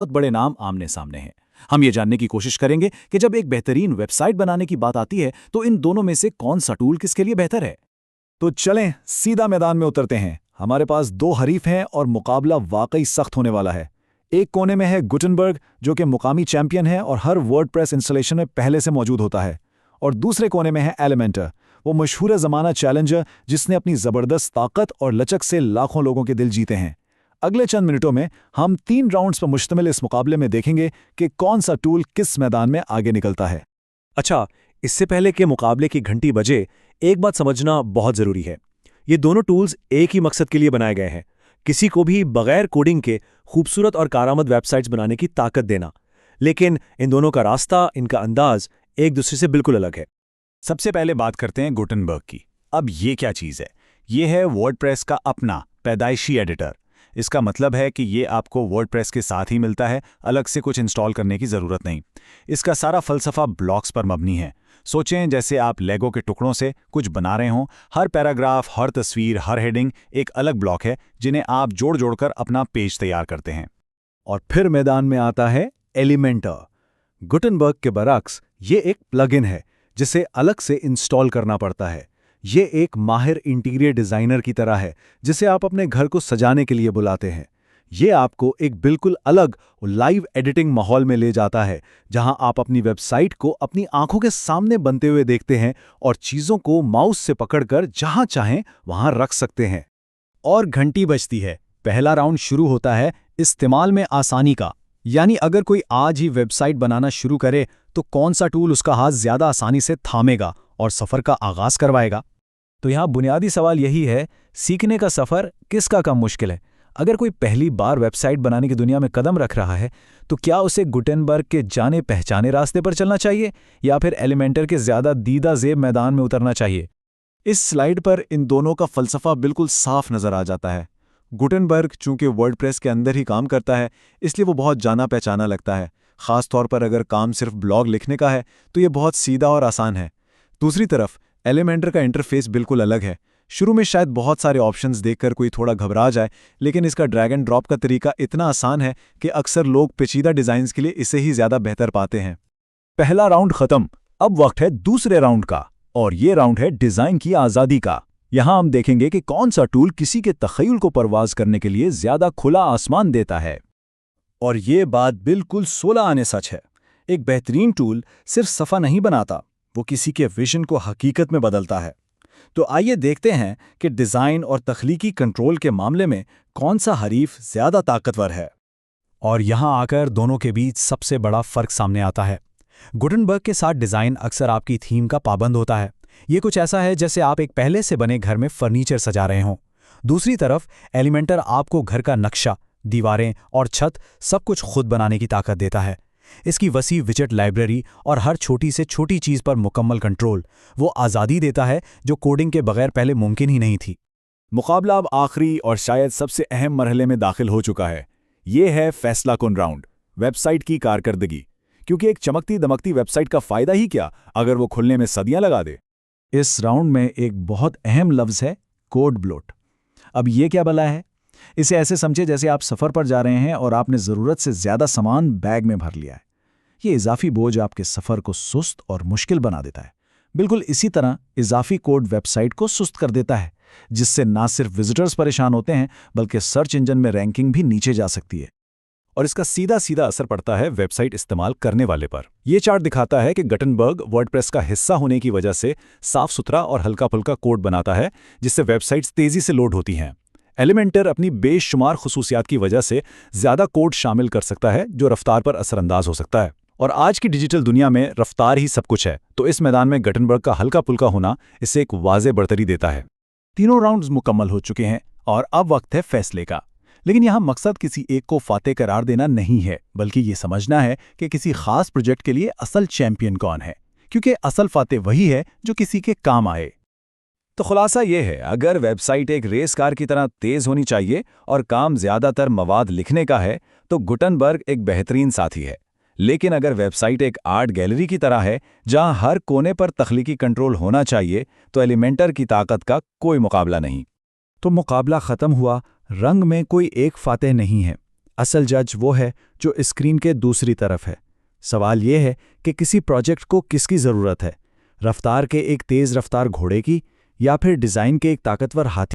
बहुत बड़े नाम आमने सामने हैं। हम ये जानने की कोशिश करेंगे कि जब एक बेहतरीन वेबसाइट बनाने की बात आती है तो इन दोनों में से कौन सा टूल किसके लिए बेहतर है। तो चलें सीधा मैदान में उतरते हैं। हमारे पास दो हरीफ हैं और मुकाबला वाकई सख्त होने वाला है। एक कोने में है गुटनबर्ग, जो कि मुकामी चैंपियन है और हर वर्डप्रेस इंस्टॉलेशन में पहले से मौजूद होता है। और दूसरे कोने में है एलिमेंटर, वो मशहूर ज़माना चैलेंजर जिसने अपनी ज़बरदस्त ताकत और लचक से लाखों लोगों के दिल जीते हैं। अगले चंद मिनटों में हम 3 राउंड्स पर मुश्तमिल इस मुकाबले में देखेंगे कि कौन सा टूल किस मैदान में आगे निकलता है। अच्छा, इससे पहले कि मुकाबले की घंटी बजे, एक बात समझना बहुत ज़रूरी है। ये दोनों टूल्स एक ही मकसद के लिए बनाए गए हैं, किसी को भी बगैर कोडिंग के खूबसूरत और कारआमद वेबसाइट्स बनाने की ताकत देना। लेकिन इन दोनों का रास्ता, इनका अंदाज एक दूसरे से बिल्कुल अलग है। सबसे पहले बात करते हैं गुटनबर्ग की। अब ये क्या चीज़ है? ये है वर्डप्रेस का अपना पैदाइशी एडिटर। इसका मतलब है कि ये आपको वर्डप्रेस के साथ ही मिलता है, अलग से कुछ इंस्टॉल करने की ज़रूरत नहीं। इसका सारा फलसफा ब्लॉक्स पर मबनी है। सोचें जैसे आप लेगो के टुकड़ों से कुछ बना रहे हों। हर पैराग्राफ, हर तस्वीर, हर हेडिंग एक अलग ब्लॉक है जिन्हें आप जोड़ जोड़कर अपना पेज तैयार करते हैं। और फिर मैदान में आता है एलिमेंटर। गुटनबर्ग के बरक्स ये एक प्लगइन है जिसे अलग से इंस्टॉल करना पड़ता है। ये एक माहिर इंटीरियर डिज़ाइनर की तरह है जिसे आप अपने घर को सजाने के लिए बुलाते हैं। ये आपको एक बिल्कुल अलग लाइव एडिटिंग माहौल में ले जाता है, जहां आप अपनी वेबसाइट को अपनी आंखों के सामने बनते हुए देखते हैं और चीज़ों को माउस से पकड़कर जहां चाहें वहां रख सकते हैं। और घंटी बजती है। पहला राउंड शुरू होता है इस्तेमाल में आसानी का। यानी अगर कोई आज ही वेबसाइट बनाना शुरू करे तो कौन सा टूल उसका हाथ ज़्यादा आसानी से थामेगा और सफ़र का आगाज़ करवाएगा। तो यहाँ बुनियादी सवाल यही है, सीखने का सफ़र किसका कम मुश्किल है? अगर कोई पहली बार वेबसाइट बनाने की दुनिया में कदम रख रहा है तो क्या उसे गुटेनबर्ग के जाने पहचाने रास्ते पर चलना चाहिए या फिर एलिमेंटर के ज़्यादा दीदा ज़ेब मैदान में उतरना चाहिए? इस स्लाइड पर इन दोनों का फलसफा बिल्कुल साफ नज़र आ जाता है। गुटेनबर्ग चूंकि वर्डप्रेस के अंदर ही काम करता है, इसलिए वो बहुत जाना पहचाना लगता है। ख़ास तौर पर अगर काम सिर्फ ब्लॉग लिखने का है तो ये बहुत सीधा और आसान है। दूसरी तरफ एलिमेंटर का इंटरफेस बिल्कुल अलग है। शुरू में शायद बहुत सारे ऑप्शंस देखकर कोई थोड़ा घबरा जाए, लेकिन इसका ड्रैग एंड ड्रॉप का तरीका इतना आसान है कि अक्सर लोग पेचीदा डिज़ाइंस के लिए इसे ही ज़्यादा बेहतर पाते हैं। पहला राउंड खत्म, अब वक्त है दूसरे राउंड का, और ये राउंड है डिज़ाइन की आज़ादी का। यहाँ हम देखेंगे कि कौन सा टूल किसी के तख़य्युल को परवाज करने के लिए ज़्यादा खुला आसमान देता है। और ये बात बिल्कुल 16 आने सच है। एक बेहतरीन टूल सिर्फ सफ़ा नहीं बनाता, वो किसी के विजन को हकीकत में बदलता है। तो आइए देखते हैं कि डिज़ाइन और तख्लीकी कंट्रोल के मामले में कौन सा हरीफ ज़्यादा ताकतवर है। और यहाँ आकर दोनों के बीच सबसे बड़ा फ़र्क सामने आता है। गुटेनबर्ग के साथ डिज़ाइन अक्सर आपकी थीम का पाबंद होता है। ये कुछ ऐसा है जैसे आप एक पहले से बने घर में फर्नीचर सजा रहे हों। दूसरी तरफ एलिमेंटर आपको घर का नक्शा, दीवारें और छत सब कुछ खुद बनाने की ताकत देता है। इसकी वसी विजेट लाइब्रेरी और हर छोटी से छोटी चीज़ पर मुकम्मल कंट्रोल वो आज़ादी देता है जो कोडिंग के बगैर पहले मुमकिन ही नहीं थी। मुकाबला अब आखिरी और शायद सबसे अहम मरहले में दाखिल हो चुका है। ये है फैसला कुन राउंड, वेबसाइट की कारकर्दगी। क्योंकि एक चमकती दमकती वेबसाइट का फ़ायदा ही क्या अगर वो खुलने में सदियां लगा दे। इस राउंड में एक बहुत अहम लफ्ज़ है कोड ब्लोट। अब ये क्या भला है? इसे ऐसे समझे जैसे आप सफ़र पर जा रहे हैं और आपने ज़रूरत से ज़्यादा सामान बैग में भर लिया है। ये इजाफी बोझ आपके सफ़र को सुस्त और मुश्किल बना देता है। बिल्कुल इसी तरह इजाफी कोड वेबसाइट को सुस्त कर देता है, जिससे ना सिर्फ विजिटर्स परेशान होते हैं बल्कि सर्च इंजन में रैंकिंग भी नीचे जा सकती है। और इसका सीधा सीधा असर पड़ता है वेबसाइट इस्तेमाल करने वाले पर। ये चार्ट दिखाता है कि गुटेनबर्ग वर्डप्रेस का हिस्सा होने की वजह से साफ सुथरा और हल्का फुल्का कोड बनाता है, जिससे वेबसाइट्स तेज़ी से लोड होती हैं। एलिमेंटर अपनी बेशुमार खुसूसियात की वजह से ज़्यादा कोड शामिल कर सकता है, जो रफ्तार पर असरअंदाज हो सकता है। और आज की डिजिटल दुनिया में रफ्तार ही सब कुछ है, तो इस मैदान में गुटेनबर्ग का हल्का फुल्का होना इसे एक वाज़े बढ़तरी देता है। तीनों राउंड्स मुकम्मल हो चुके हैं और अब वक्त है फैसले का। लेकिन यहाँ मकसद किसी एक को फातेह करार देना नहीं है, बल्कि ये समझना है कि किसी खास प्रोजेक्ट के लिए असल चैंपियन कौन है, क्योंकि असल फातेह वही है जो किसी के काम आए। तो खुलासा ये है, अगर वेबसाइट एक रेस कार की तरह तेज़ होनी चाहिए और काम ज़्यादातर मवाद लिखने का है, तो गुटेनबर्ग एक बेहतरीन साथी है। लेकिन अगर वेबसाइट एक आर्ट गैलरी की तरह है जहां हर कोने पर तख्लीकी कंट्रोल होना चाहिए, तो एलिमेंटर की ताकत का कोई मुकाबला नहीं। तो मुकाबला ख़त्म हुआ, रंग में कोई एक फातेह नहीं है। असल जज वो है जो स्क्रीन के दूसरी तरफ है। सवाल ये है कि किसी प्रोजेक्ट को किसकी ज़रूरत है, रफ्तार के एक तेज़ रफ्तार घोड़े की या फिर डिज़ाइन के एक ताकतवर हाथी